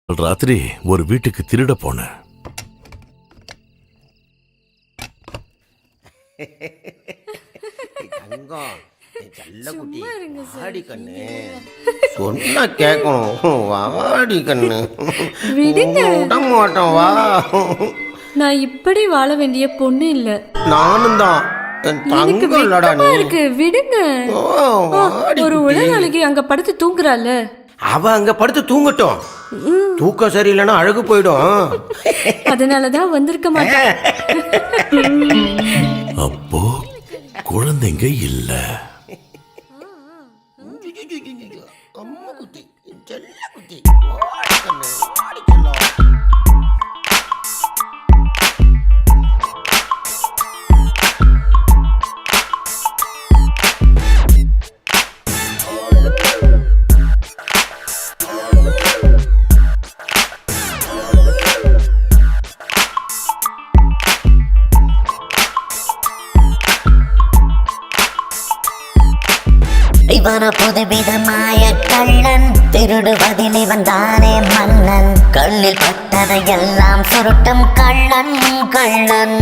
ராத்திரி ஒரு வீட்டுக்கு திருட போனேன். சொன்னா கேட்கணும். வாடி கண்ணு, விட மாட்டோம். வா, நான் இப்படி வாழ வேண்டிய பொண்ணு இல்ல. நானும் தான். இருக்கு, விடுங்க. ஒரு உலகாளிக்கு அங்க படுத்து தூங்குறாள். அவ அங்க படுத்து தூங்கட்டும். தூக்கம் சரியில்லைன்னா அழகு போயிடும். அதனாலதான் வந்திருக்க மாட்டேன். அப்போ குழந்தைங்க இல்ல. அம்மா குட்டி, செல்ல குட்டி. இவன புதுவிதமாய கள்ளன், திருடுவதில் இவன் தானே மன்னன். கண்ணில் பட்டதையெல்லாம் சுருட்டும் கள்ளன் கள்ளன்.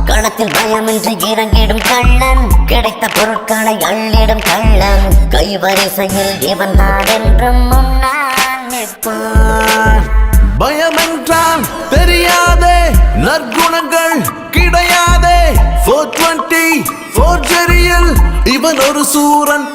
களத்தில் பயமின்றி இறங்கிடும் கள்ளன், கிடைத்த பொருட்களை அள்ளிடும் கள்ளன். கைவரிசையில் இவன் தான் என்றும் முன்னால் நிற்பான். பயமென்றால் தெரியாதே, நற்குணங்கள் கிடையாதே. 420 ஃபோர்ஜரியில் இவன் ஒரு சூரன்.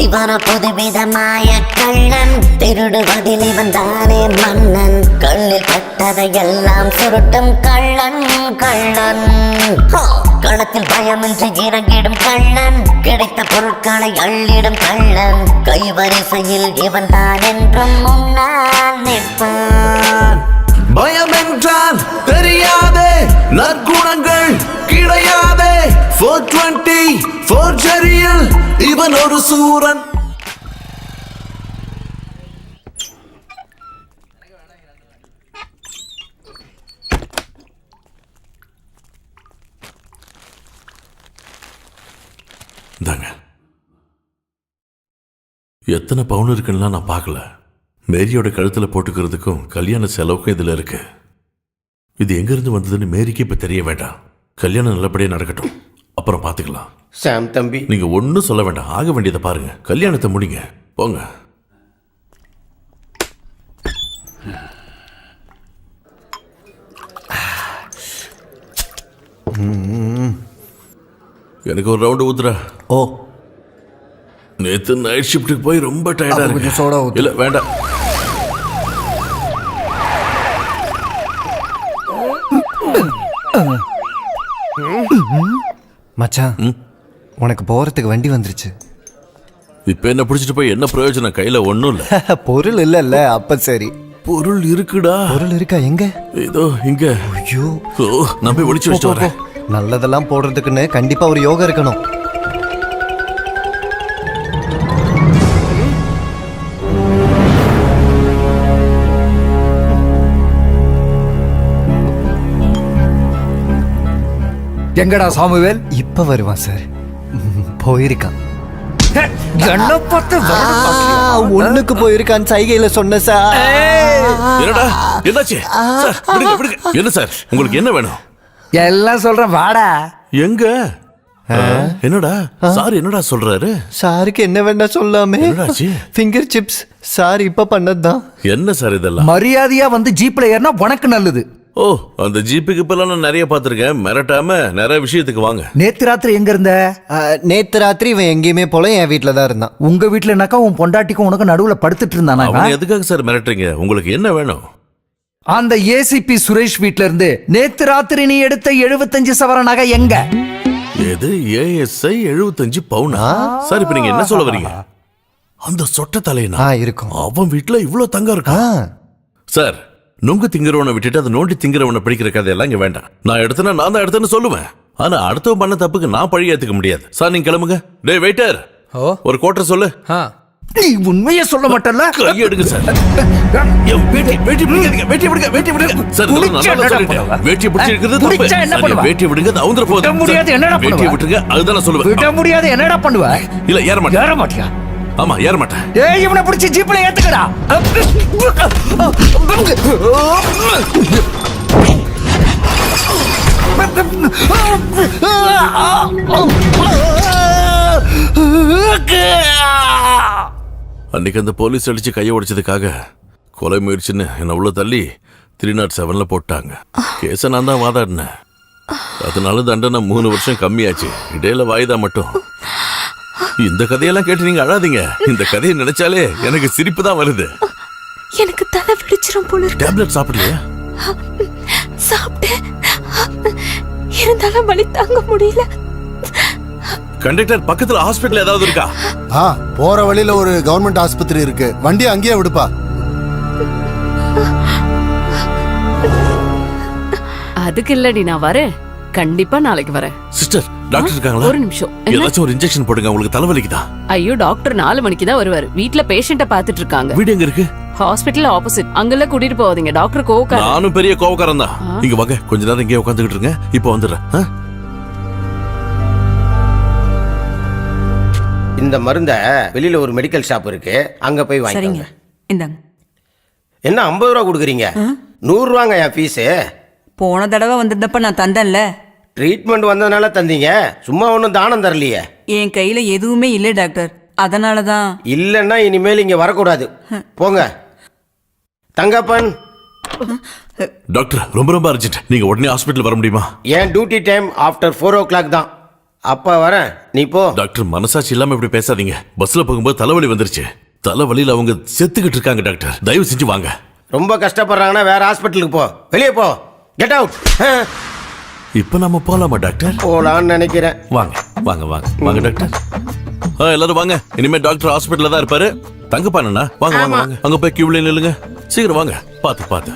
இவன புதுவிதமாய கள்ளன், திருடுவதில் இவன் தானே மன்னன். கண்ணில் பட்டதையெல்லாம் சுருட்டும் கள்ளன் கள்ளன். களத்தில் பயமின்றி இறங்கிடும் கள்ளன், கிடைத்த பொருட்களை அள்ளிடும் கள்ளன். கைவரிசையில் இவன் தான் என்றும் முன்னால் நிற்பான். பயமென்றால் தெரியாதே, நற்குணங்கள் கிடையாதே. 420 ஃபோர்ஜரியில் இவன் ஒரு சூரன். இந்தாங்க. எத்தனை பவுன் இருக்குன்னா நான் பார்க்கல. மேரியோட கழுத்துல போட்டுக்கிறதுக்கும் கல்யாண செலவுக்கும் இதுல இருக்கு. இது எங்க இருந்து வந்ததுன்னு மேரிக்கு இப்ப தெரிய வேண்டாம். கல்யாணம் நல்லபடியா நடக்கட்டும், அப்புறம் பாத்துக்கலாம். சாம் தம்பி, நீங்க ஒன்னும் சொல்ல வேண்டாம். ஆக வேண்டியதை பாருங்க. கல்யாணத்தை முடிங்க, போங்க. எனக்கு ஒரு ரவுண்டு ஊத்துறா. ஓ, நேத்து நைட் ஷிஃப்ட்டுக்கு போய் ரொம்ப டயர்டா இருக்கு. கொஞ்சம் சோடா ஊத்து. இல்ல வேண்டாம். மச்சான், உனக்கு போறதுக்கு வண்டி வந்துருச்சு. இப்ப என்ன பிடிச்சிட்டு போய் என்ன பிரயோஜனம்? கையில ஒண்ணும் இல்ல. பொருள் இல்ல. அப்ப சரி, பொருள் இருக்குடா. பொருள் இருக்கா? எங்க? இதோ இங்க. ஐயோ, நான் போய் ஒளிச்சு வச்சுட்டு வரேன். நல்லதெல்லாம் போடுறதுக்குன்னு கண்டிப்பா ஒரு யோகா இருக்கணும். எங்கடா சாமுவேல்? இப்ப வருவான் சார். போயிருக்கான். என்ன பார்த்து ஒண்ணுக்கு போயிருக்கான் சைகையில சொன்ன சார். என்னடா என்னாச்சு சார்? விடுங்க விடுங்க. என்ன சார் உங்களுக்கு என்ன வேணும்? எல்லாம் சொல்றேன், வாடா. எங்க? என்னடா சார் என்னடா சொல்றாரு? சாருக்கு என்ன வேணா சொல்லாமே. என்னடாச்சு? ஃபிங்கர் சிப்ஸ் சார் இப்ப பண்ணதுதான். என்ன சார் இதெல்லாம்? மரியாதையா வந்து ஜீப்ல ஏறினா உனக்கு நல்லது. ஓ, அந்த ஜீப்புக்கு இப்பெல்லாம் நான் நிறைய பார்த்திருக்கேன். மிரட்டாம நிறைய விஷயத்துக்கு வாங்க. நேத்து ராத்திரி எங்க இருந்த? நேத்து ராத்திரி இவன் எங்கேயுமே போல, என் வீட்டுல தான் இருந்தான். உங்க வீட்டுலனாக்கா உன் பொண்டாட்டிக்கும் உனக்கு நடுவுல படுத்துட்டு இருந்தானா? அவன் எதுக்காக சார் மிரட்டுறீங்க? உங்களுக்கு என்ன வேணும்? அந்த ஏசிபி சுரேஷ் வீட்ல இருந்து நேத்து ராத்திரி நீ எடுத்த 75 சவர நகை எங்க? எது? ஏஎஸ்ஐ 75 பவுனா? சார் இப்ப நீங்க என்ன சொல்ல வரீங்க? அந்த சொட்ட தலையனா இருக்கும். அவன் வீட்டுல இவ்ளோ தங்கம் இருக்கா? சார், நொங்கு திங்கிறவனை விட்டுட்டு அதை நோண்டி திங்கிறவனை பிடிக்கிற கதையெல்லாம் இங்க வேண்டாம். நான் எடுத்தேன்னா நான் தான் எடுத்தேன்னு சொல்லுவேன். ஆனா அடுத்தவன் பண்ண தப்புக்கு நான் பழி ஏத்துக்க முடியாது. சார் நீங்க கிளம்புங்க. டேய் வெயிட்டர், ஒரு கோட்டர் சொல்லு. நீ உண்மையே சொல்ல மாட்டல்ல? கை எடுங்க சார். வேட்டி பிடிக்காதீங்க, வேட்டி விடுங்க. சார் இதெல்லாம் நல்லா சொல்லிட்டேன். வேட்டி பிடிச்சிருக்கிறது தப்பு. சார் வேட்டி விடுங்க, அது அவுந்தற போகுது. விட முடியாது, என்னடா பண்ணுவ? வேட்டி விட்டுருங்க, அதுதான் நான் சொல்லுவேன். விட முடியாது, என்னடா பண்ணுவ? இல்ல ஏற மாட்டேன். ஏற மாட்டியா? ஆமா ஏற மாட்டேன். ஏய், இவனை பிடிச்சி ஜீப்ல ஏத்துக்கடா. அன்னைக்கு அந்த போலீஸ் அடிச்சு கையை உடைச்சதுக்காக கொலை முயற்சின்னு என்ன உள்ள தள்ளி 307ல போட்டாங்க. கேஸை நான் தான் வாதாடினேன். அதனால தண்டனை 3 வருஷம் கம்மியாச்சு. இடையில வாய்தா மட்டும். இந்த கதையெல்லாம் கேட்டு நீங்க அழாதீங்க. இந்த கதையை நினைச்சாலே எனக்கு சிரிப்பு தான் வருது. எனக்கு தலை வெடிச்சிரும் போல இருக்கு. டேப்லெட் சாப்பிடலையா? சாப்பிட்டேன், இருந்தாலும் வலி தாங்க முடியல. கண்டக்டர், பக்கத்துல ஹாஸ்பிடல் ஏதாவது இருக்கா? போற வழியில ஒரு கவர்மெண்ட் ஆஸ்பத்திரி இருக்கு, வண்டி அங்கேயே விடுப்பா. அதுக்கு இல்லடி, நான் வரேன். கண்டிப்பா நாளைக்கு வரேன். சிஸ்டர், டாக்டர் இருக்காங்களா? ஒரு நிமிஷம். ஏதாச்சும் ஒரு இன்ஜெக்ஷன் போடுங்க, உங்களுக்கு தலைவலிக்குதா? ஐயோ, டாக்டர் 4 மணிக்கு தான் வருவாரு. வீட்ல பேஷண்ட பாத்துட்டு இருக்காங்க. வீடு எங்க இருக்கு? Hospital opposite. அங்கெல்லாம் கூட்டிட்டு போவாதீங்க, டாக்டர் கோவக்காரர். நானும் பெரிய கோவக்காரன் தான். இங்க வாங்க, கொஞ்ச நேரம் இங்கே உட்காந்துக்கிட்டு இருங்க. இப்போ வந்துடுறேன். இந்த மருந்த வெளியில ஒரு மெடிக்கல் ஷாப் இருக்கு, அங்க போய் வாங்கிக்கோங்க. இந்தாங்க. என்ன 50 ரூபா கொடுக்குறீங்க? 100 ரூபாங்க என் ஃபீஸு. போன தடவை வந்திருந்தப்ப நான் தந்தேன்ல. ட்ரீட்மெண்ட் வந்ததுனால தந்தீங்க, சும்மா ஒன்றும் தானம் தரலையே. என் கையில எதுவுமே இல்லை டாக்டர், அதனால தான். இல்லைன்னா இனிமேல் இங்க வரக்கூடாது, போங்க. தங்கப்பன். டாக்டர், ரொம்ப ரொம்ப அர்ஜென்ட். நீங்க உடனே ஹாஸ்பிடல் வர முடியுமா? என் டியூட்டி டைம் ஆஃப்டர் 4 o'clock தான். அப்ப வரேன், நீ போ. டாக்டர், மனசாட்சி இல்லாம இப்படி பேசாதீங்க. பஸ்ல போகும்போது தலைவலி வந்துருச்சு. தலைவலியில அவங்க செத்துக்கிட்டு இருக்காங்க. டாக்டர், தயவு செஞ்சு வாங்க. ரொம்ப கஷ்டப்படுறாங்கன்னா வேற ஹாஸ்பிட்டலுக்கு போ. வெளியே போ, கெட் அவுட். இப்ப நம்ம போலாமா டாக்டர்? போலான்னு நினைக்கிறேன். வாங்க வாங்க வாங்க வாங்க டாக்டர். எல்லாரும் வாங்க. இனிமே டாக்டர் ஹாஸ்பிட்டல்ல தான் இருப்பாரு. தங்கப்பானா, வாங்க வாங்க வாங்க. அங்க போய் கியூல நில்லுங்க. சீக்கிரம் வாங்க. பாத்து பாத்து.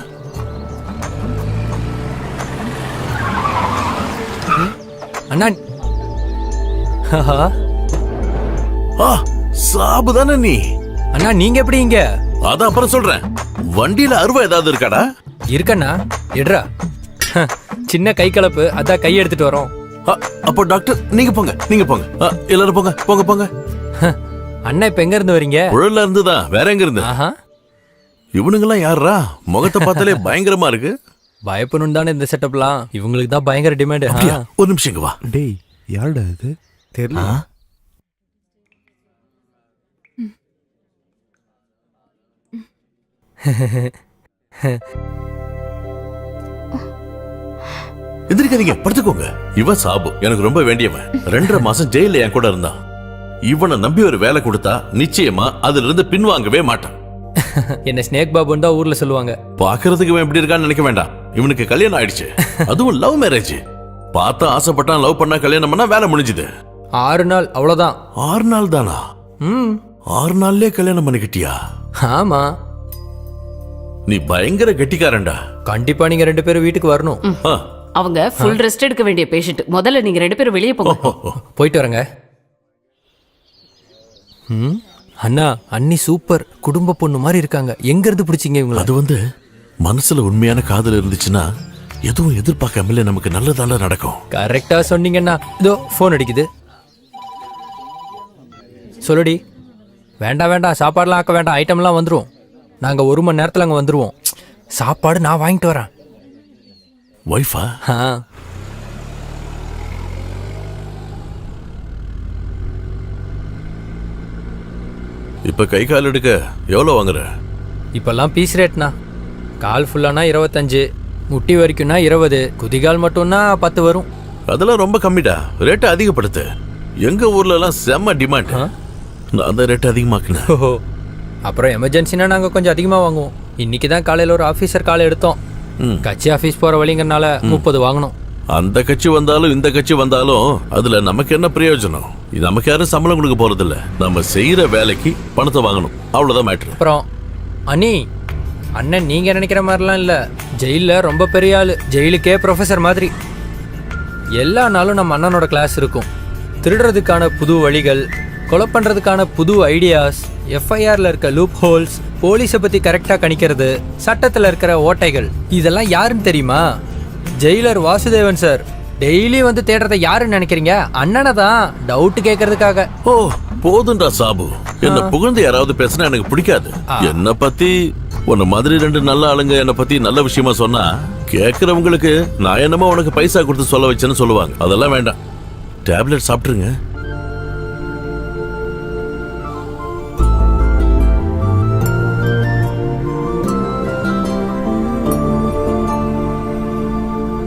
அண்ணா, சாபு தானே நீ? அண்ணா நீங்க எப்படி இங்க? அதான் அப்புறம் சொல்றேன். வண்டியில அருவா ஏதாவது இருக்காடா? இருக்கண்ணா, எடுறா. சின்ன கை கலப்பு, அதான் கை எடுத்துட்டு வரோம். அப்போ டாக்டர் நீங்க போங்க, நீங்க போங்க. எல்லாரும் போங்க போங்க போங்க. அண்ணா இப்ப எங்க இருந்து வரீங்க? உழல்ல இருந்து தான். வேற எங்க இருந்து? இவனுங்கெல்லாம் யாரா? முகத்தை பார்த்தாலே பயங்கரமா இருக்கு. பயப்படணும் தானே இந்த செட்டப்லாம். இவங்களுக்கு தான் பயங்கர டிமாண்ட். ஒரு நிமிஷம் இங்க வா. டேய், யாருடா இது? தெரியல. எந்திரிக்காதீங்க, படுத்துக்கோங்க. இவன் சாபு, எனக்கு ரொம்ப வேண்டியவன். 2.5 மாசம் ஜெயில என் கூட இருந்தான். இவனை நம்பி ஒரு வேலை கொடுத்தா நிச்சயமா அதுல இருந்து பின்வாங்கவே மாட்டான். என்ன ஸ்னேக் பாபுன்னு தான் ஊர்ல சொல்லுவாங்க. பாக்குறதுக்கு இவன் எப்படி இருக்கான்னு நினைக்க வேண்டாம். இவனுக்கு கல்யாணம் ஆயிடுச்சு, அதுவும் லவ் மேரேஜ். பார்த்தா ஆசைப்பட்டான், லவ் பண்ணா கல்யாணம் பண்ணா வேலை முடிஞ்சுது. 6 நாள் அவ்வளவுதான். 6 நாள் தானா? 6 நாள்லயே கல்யாணம் பண்ணிக்கிட்டியா? ஆமா. நீ பயங்கர கெட்டிக்காரன்டா. கண்டிப்பா நீங்க 2 பேரும் வீட்டுக்கு வரணும். அவங்க ஃபுல் ரெஸ்ட் எடுக்க வேண்டிய பேஷண்ட். முதல்ல நீங்க 2 பேரும் வெளியே போங்க. போயிட்டு வரங்க. அண்ணா, அண்ணி சூப்பர். குடும்ப பொண்ணு மாதிரி இருக்காங்க. எங்க இருந்து பிடிச்சிங்க இவங்க? அது மனசுல உண்மையான காதல் இருந்துச்சுன்னா எதுவும் எதிர்பார்க்காமலே நமக்கு நல்லதால நடக்கும். கரெக்டா சொன்னீங்கண்ணா. இதோ போன் அடிக்குது. சொல்லுடி. வேண்டாம் வேண்டாம், சாப்பாடுலாம் ஆக்க வேண்டாம். ஐட்டம்லாம் வந்துடும். நாங்க 1 மணி நேரத்துல அங்க வந்துருவோம். சாப்பாடு நான் வாங்கிட்டு வரேன். வைஃபா? இப்ப கை கால் எடுக்க எவ்வளவு வாங்குற? இப்பெல்லாம் பீஸ் ரேட்னா. கால் ஃபுல்லானா 25, முட்டி வரைக்கும்னா 20, குதிகால் மட்டும்னா 10 வரும். அதெல்லாம் ரொம்ப கம்மிடா. ரேட்டை அதிகப்படுத்து. எங்க ஊர்ல எல்லாம் செம்ம டிமாண்ட். நான் அந்த ரேட் அதிகமாக்குனேன். ஓஹோ. அப்புறம் எமர்ஜென்சினா நாங்க கொஞ்சம் அதிகமா வாங்குவோம். இன்னைக்கு தான் காலையில ஒரு ஆபீசர் காலை எடுத்தோம். கட்சி ஆபீஸ் போற வழிங்கறனால 30 வாங்கணும். அந்த கட்சி வந்தாலும் இந்த கட்சி வந்தாலும் அதுல நமக்கு என்ன பிரயோஜனம்? நமக்கு யாரும் சம்பளம் கொடுக்க போறது இல்ல, நம்ம செய்யற வேலைக்கு பணத்தை வாங்கணும், அவ்வளவுதான் மேட்ரு. அப்புறம் அண்ணி, அண்ணன் நீங்க நினைக்கிற மாதிரிலாம் இல்ல, ஜெயில ரொம்ப பெரிய ஆளு, ஜெயிலுக்கே ப்ரொஃபசர் மாதிரி. எல்லா நாளும் நம்ம அண்ணனோட கிளாஸ் இருக்கும். திருடுறதுக்கான புது வழிகள், கொலை பண்றதுக்கான புது ஐடியாஸ், எஃப்ஐஆர்ல இருக்க லூப் ஹோல்ஸ், போலீஸை பத்தி கரெக்டா கணிக்கிறது, சட்டத்துல இருக்கிற ஓட்டைகள், இதெல்லாம் யாருன்னு தெரியுமா? Jailer Vasudevan sir. டெய்லி வந்து தேடுறத யாருன்னு நினைக்கிறீங்க? அண்ணனை தான், டவுட் கேட்கறதுக்காக. ஓ போதும்டா சாபு, என்ன புகழ்ந்து யாராவது பேசினா எனக்கு பிடிக்காது. என்ன பத்தி உன்ன மாதிரி 2 நல்ல ஆளுங்க என்ன பத்தி நல்ல விஷயமா சொன்னா கேட்கறவங்களுக்கு நான் என்னமோ உனக்கு பைசா கொடுத்து சொல்ல வச்சேன்னு சொல்லுவாங்க. அதெல்லாம் வேண்டாம், டேப்லெட் சாப்பிட்டுருங்க.